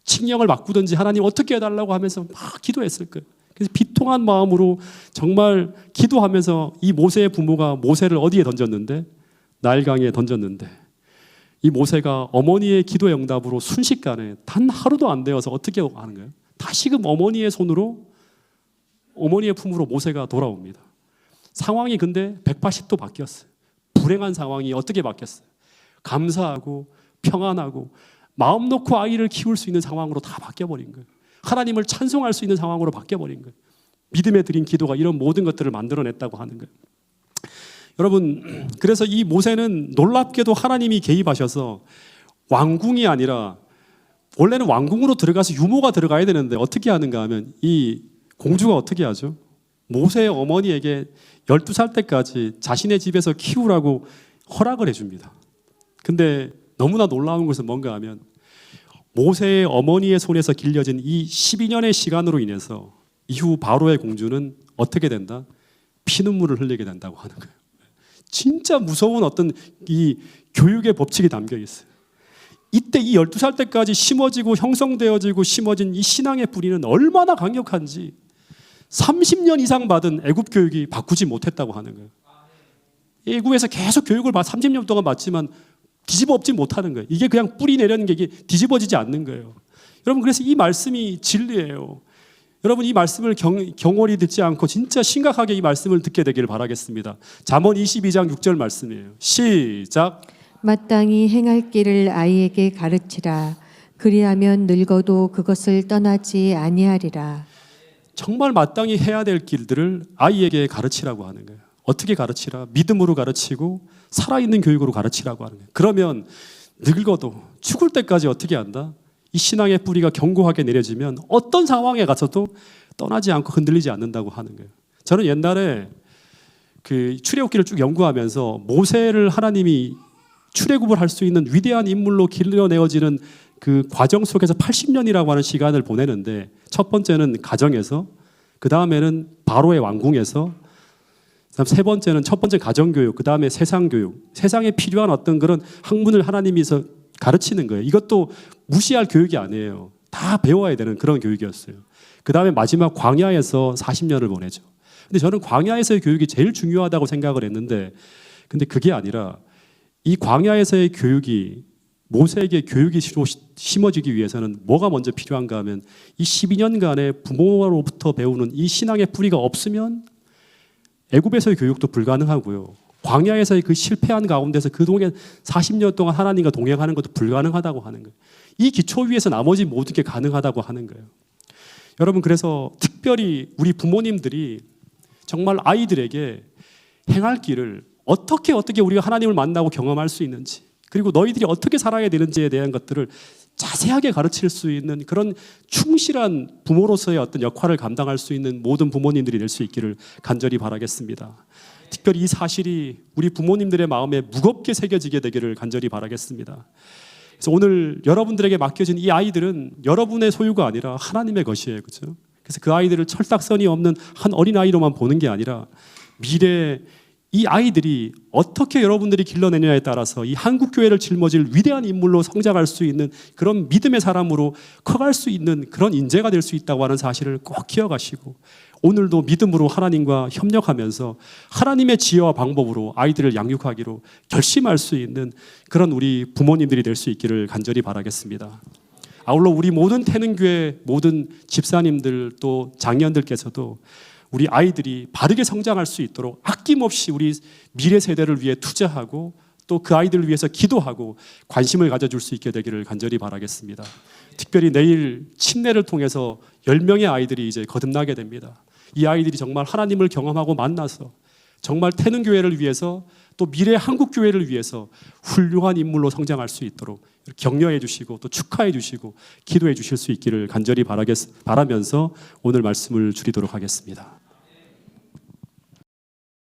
칙령을 바꾸든지 하나님 어떻게 해달라고 하면서 막 기도했을 거예요. 그래서 비통한 마음으로 정말 기도하면서 이 모세의 부모가 모세를 어디에 던졌는데? 나일강에 던졌는데, 이 모세가 어머니의 기도의 응답으로 순식간에 단 하루도 안 되어서 어떻게 하는 거예요? 다시금 어머니의 손으로, 어머니의 품으로 모세가 돌아옵니다. 상황이 근데 180도 바뀌었어요. 불행한 상황이 어떻게 바뀌었어요? 감사하고 평안하고 마음 놓고 아이를 키울 수 있는 상황으로 다 바뀌어버린 거예요. 하나님을 찬송할 수 있는 상황으로 바뀌어버린 거예요. 믿음에 드린 기도가 이런 모든 것들을 만들어냈다고 하는 거예요. 여러분, 그래서 이 모세는 놀랍게도 하나님이 개입하셔서 왕궁이 아니라, 원래는 왕궁으로 들어가서 유모가 들어가야 되는데 어떻게 하는가 하면 이 공주가 어떻게 하죠? 모세의 어머니에게 12살 때까지 자신의 집에서 키우라고 허락을 해줍니다. 근데 너무나 놀라운 것은 뭔가 하면 모세의 어머니의 손에서 길려진 이 12년의 시간으로 인해서 이후 바로의 공주는 어떻게 된다? 피눈물을 흘리게 된다고 하는 거예요. 진짜 무서운 어떤 이 교육의 법칙이 담겨 있어요. 이때 이 12살 때까지 심어지고 형성되어지고 심어진 이 신앙의 뿌리는 얼마나 강력한지 30년 이상 받은 애굽 교육이 바꾸지 못했다고 하는 거예요. 애굽에서 계속 교육을 30년 동안 받지만 뒤집어 엎지 못하는 거예요. 이게 그냥 뿌리 내려는 게 이게 뒤집어지지 않는 거예요. 여러분, 그래서 이 말씀이 진리예요. 여러분, 이 말씀을 경홀히 듣지 않고 진짜 심각하게 이 말씀을 듣게 되기를 바라겠습니다. 잠언 22장 6절 말씀이에요. 시작. 마땅히 행할 길을 아이에게 가르치라. 그리하면 늙어도 그것을 떠나지 아니하리라. 정말 마땅히 해야 될 길들을 아이에게 가르치라고 하는 거예요. 어떻게 가르치라? 믿음으로 가르치고 살아있는 교육으로 가르치라고 하는 거예요. 그러면 늙어도 죽을 때까지 어떻게 한다? 이 신앙의 뿌리가 견고하게 내려지면 어떤 상황에 가서도 떠나지 않고 흔들리지 않는다고 하는 거예요. 저는 옛날에 그 출애굽기를 쭉 연구하면서 모세를 하나님이 출애굽을 할 수 있는 위대한 인물로 길러내어지는 그 과정 속에서 80년이라고 하는 시간을 보내는데 첫 번째는 가정에서, 그 다음에는 바로의 왕궁에서, 그다음 세 번째는 첫 번째 가정교육, 그 다음에 세상교육, 세상에 필요한 어떤 그런 학문을 하나님이서 가르치는 거예요. 이것도 무시할 교육이 아니에요. 다 배워야 되는 그런 교육이었어요. 그 다음에 마지막 광야에서 40년을 보내죠. 근데 저는 광야에서의 교육이 제일 중요하다고 생각을 했는데, 근데 그게 아니라 이 광야에서의 교육이, 모세에게 교육이 심어지기 위해서는 뭐가 먼저 필요한가 하면 이 12년간의 부모로부터 배우는 이 신앙의 뿌리가 없으면 애굽에서의 교육도 불가능하고요. 광야에서의 그 실패한 가운데서 그동안 40년 동안 하나님과 동행하는 것도 불가능하다고 하는 거예요. 이 기초 위에서 나머지 모든 게 가능하다고 하는 거예요. 여러분, 그래서 특별히 우리 부모님들이 정말 아이들에게 행할 길을 어떻게 우리가 하나님을 만나고 경험할 수 있는지, 그리고 너희들이 어떻게 살아야 되는지에 대한 것들을 자세하게 가르칠 수 있는 그런 충실한 부모로서의 어떤 역할을 감당할 수 있는 모든 부모님들이 될 수 있기를 간절히 바라겠습니다. 특별히 이 사실이 우리 부모님들의 마음에 무겁게 새겨지게 되기를 간절히 바라겠습니다. 그래서 오늘 여러분들에게 맡겨진 이 아이들은 여러분의 소유가 아니라 하나님의 것이에요. 그렇죠? 그래서 그 아이들을 철딱선이 없는 한 어린아이로만 보는 게 아니라 미래에 이 아이들이 어떻게 여러분들이 길러내느냐에 따라서 이 한국교회를 짊어질 위대한 인물로 성장할 수 있는 그런 믿음의 사람으로 커갈 수 있는 그런 인재가 될 수 있다고 하는 사실을 꼭 기억하시고, 오늘도 믿음으로 하나님과 협력하면서 하나님의 지혜와 방법으로 아이들을 양육하기로 결심할 수 있는 그런 우리 부모님들이 될 수 있기를 간절히 바라겠습니다. 아울러 우리 모든 태능교회 모든 집사님들 또 장년들께서도 우리 아이들이 바르게 성장할 수 있도록 아낌없이 우리 미래 세대를 위해 투자하고 또 그 아이들을 위해서 기도하고 관심을 가져줄 수 있게 되기를 간절히 바라겠습니다. 특별히 내일 침례를 통해서 10명의 아이들이 이제 거듭나게 됩니다. 이 아이들이 정말 하나님을 경험하고 만나서 정말 태능교회를 위해서 또 미래 한국교회를 위해서 훌륭한 인물로 성장할 수 있도록 격려해 주시고 또 축하해 주시고 기도해 주실 수 있기를 간절히 바라면서 오늘 말씀을 줄이도록 하겠습니다.